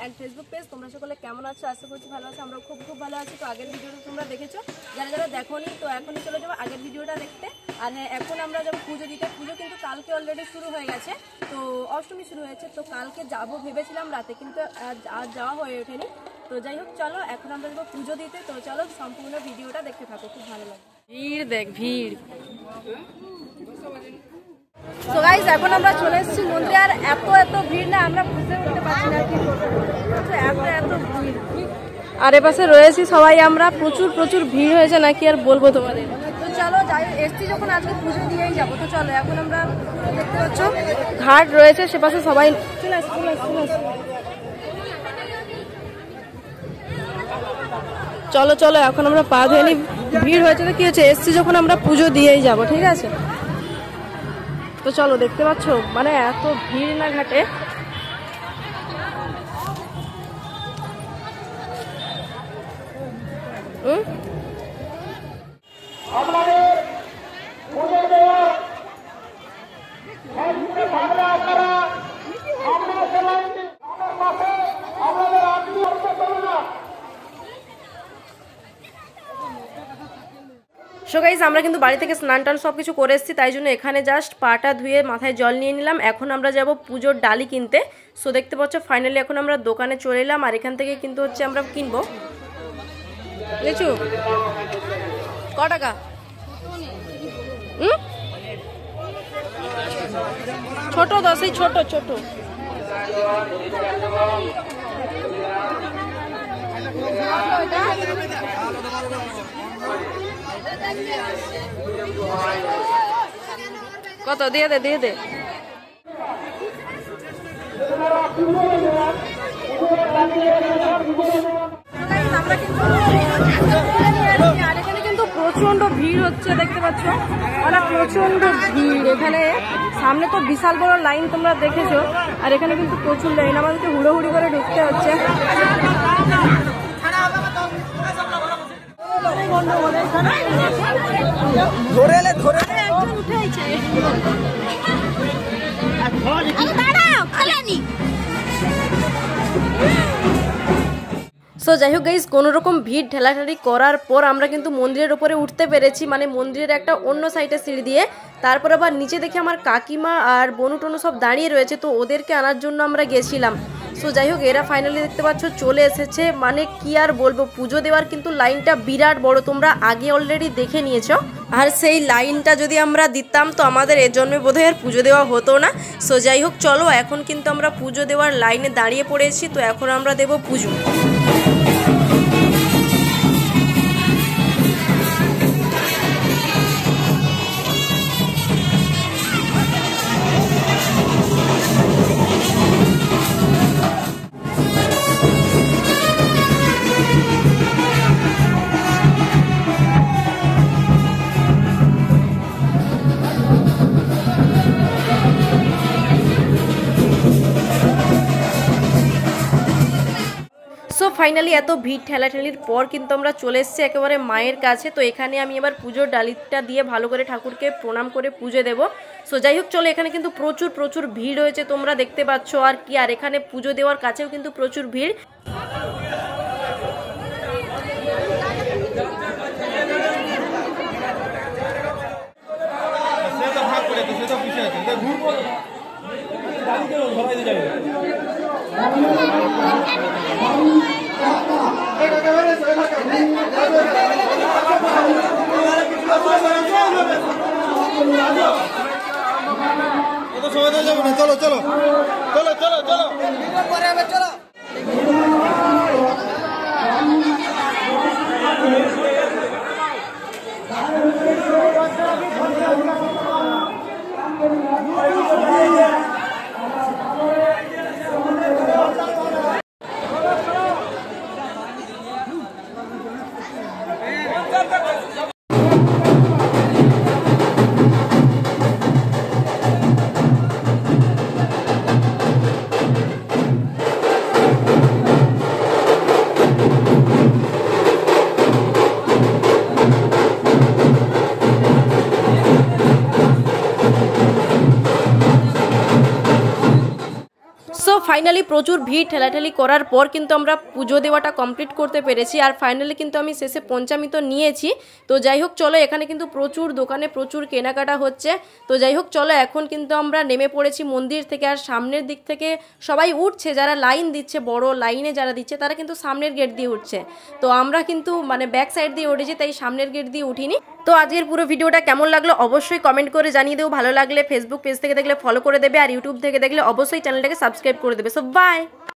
And Facebook page. তোমরা সকলে কেমন আছো? আশা করছি ভালো আছো। আমরা খুব খুব ভালো আছি। তো আগের ভিডিওটা তোমরা দেখেছো, যারা যারা দেখোনি তো এখনই চলে যাবো আগের ভিডিওটা দেখতে। আর হ্যাঁ, এখন আমরা যাবো পুজো দিতে। পুজো কিন্তু কালকে অলরেডি শুরু হয়ে গেছে, তো অষ্টমী শুরু হয়েছে। তো কালকে যাবো ভেবেছিলাম রাতে, কিন্তু আর যাওয়া হয়ে ওঠেনি। তো যাই হোক, চলো এখন আমরা যাবো পুজো দিতে। তো চলো সম্পূর্ণ ভিডিওটা দেখতে থাকো, খুব ভালো লাগবে। ভিড় দেখ, ভিড়। তো গাইস, এখন আমরা চলে এসেছি মন্দিরে। আর এত ভিড় না, আমরা বুঝতে উঠতে পারছি না কি করবো, এত ভিড়। আর এপাশে রয়েছি সবাই আমরা, প্রচুর ভিড় হয়েছে, নাকি আর বলবো তোমাদের। তো চলো যাই, এসছি যখন আজকে পুজো দিয়েই যাবো। তো চলো, এখন আমরা দেখতে পাচ্ছ ঘাট রয়েছে, সেপাশে সবাই চলে আসছে। চলো এখন আমরা পা ধুয়ে নি। ভিড় হয়েছে তো কি হয়েছে, এসছি যখন আমরা পুজো দিয়েই যাবো, ঠিক আছে? তো চলো, দেখতে পাচ্ছ মানে এত ভিড় না ঘাটে। সো গাইস, আমরা কিন্তু বাড়ি থেকে স্নান টান সব কিছু করে এসেছি, তাই জন্য এখানে জাস্ট পাটা ধুয়ে মাথায় জল নিয়ে নিলাম। এখন আমরা যাব পুজোর ডালি কিনতে। সো দেখতে পাচ্ছ ফাইনালি এখন আমরা দোকানে চলে এলাম, আর এখান থেকে কিন্তু হচ্ছে আমরা কিনবো। লিচু ক টাকা? ছোট তো, সেই ছোট কত? দিয়ে দে। আর এখানে কিন্তু প্রচন্ড ভিড় হচ্ছে, দেখতে পাচ্ছ, মানে প্রচন্ড ভিড় এখানে। সামনে তো বিশাল বড় লাইন তোমরা দেখেছো, আর এখানে কিন্তু প্রচুর লাইন, আমাদেরকে হুড়োহুড়ি করে ঢুকতে হচ্ছে। সো যাই হোক গাইস, কোনো রকম ভিড় ঠেলাঠেলি করার পর আমরা কিন্তু মন্দিরের উপরে উঠতে পেরেছি, মানে মন্দিরের একটা অন্য সাইডে সিঁড়ি দিয়ে। তারপর আবার নিচে দেখে আমার কাকিমা আর বনু টনু সব দাঁড়িয়ে রয়েছে, তো ওদেরকে আনার জন্য আমরা গেছিলাম। সো যাই হোক, এরা ফাইনালি দেখতে পাচ্ছ চলে এসেছে। মানে কি আর বলবো, পুজো দেওয়ার কিন্তু লাইনটা বিরাট বড়, তোমরা আগে অলরেডি দেখে নিয়েছো। আর সেই লাইনটা যদি আমরা দিতাম তো আমাদের এর জন্মে বোধহয় আর পুজো দেওয়া হতো না। সো যাই হোক, চলো এখন কিন্তু আমরা পুজো দেওয়ার লাইনে দাঁড়িয়ে পড়েছি। তো এখন আমরা দেবো পুজো। সো ফাইনালি এত ভিড় ঠেলাঠেলির পর কিন্তু আমরা চলে এসেছি একেবারে মায়ের কাছে। তো এখানে আমি এবার পুজোর ডালিটা দিয়ে ভালো করে ঠাকুরকে প্রণাম করে পুজো দেব। সো যাই হোক, চলো, এখানে কিন্তু প্রচুর ভিড় হয়েছে, তোমরা দেখতে পাচ্ছ। আর কি, আর এখানে পুজো দেওয়ার কাছেও কিন্তু প্রচুর ভিড়। চলো। ফাইনালি প্রচুর ভিড় ঠেলাঠেলি করার পর কিন্তু আমরা পুজো দেওয়াটা কমপ্লিট করতে পেরেছি। আর ফাইনালি কিন্তু আমি শেষে পঞ্চামৃত তো নিয়েছি। তো যাই হোক চলো, এখানে কিন্তু প্রচুর দোকানে প্রচুর কেনাকাটা হচ্ছে। তো যাই হোক চলো, এখন কিন্তু আমরা নেমে পড়েছি মন্দির থেকে। আর সামনের দিক থেকে সবাই উঠছে, যারা লাইন দিচ্ছে, বড় লাইনে যারা দিচ্ছে তারা কিন্তু সামনের গেট দিয়ে উঠছে। তো আমরা কিন্তু মানে ব্যাক সাইড দিয়ে উঠেছি, তাই সামনের গেট দিয়ে উঠিনি। তো আজকের পুরো ভিডিওটা কেমন লাগলো অবশ্যই কমেন্ট করে জানিয়ে দেবো। ভালো লাগলে ফেসবুক পেজ থেকে দেখলে ফলো করে দেবে, আর ইউটিউব থেকে দেখলে অবশ্যই চ্যানেলটাকে সাবস্ক্রাইব করে দেবে। So by.